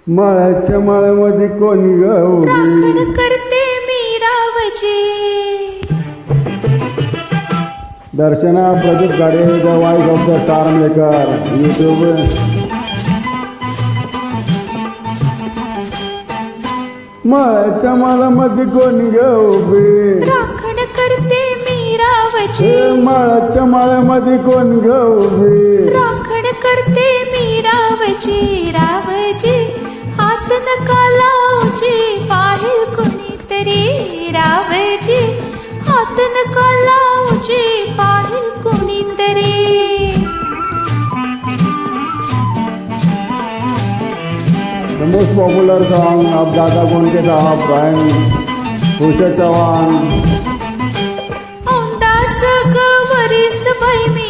माळ्याच्या माळ्यामध्ये कोणी ग राखण उभी? करते मी रावची. Darshana Pradeep Gade the voice of the star maker YouTube. माळ्याच्या माळ्यामध्ये कोणी ग उभी? राखण करते मी रावची. हे माळ्याच्या माळ्यामध्ये कोणी ग उभी? राखण करते मी रावची. रावची हात नका लावची, पाहिल कोणीतरी. रावची हात नका लावची, पाहिल कोणीतरी. The most popular song of Dada Gonke Sahab and Usha Chavan. औंदाच गवरीस बाई मी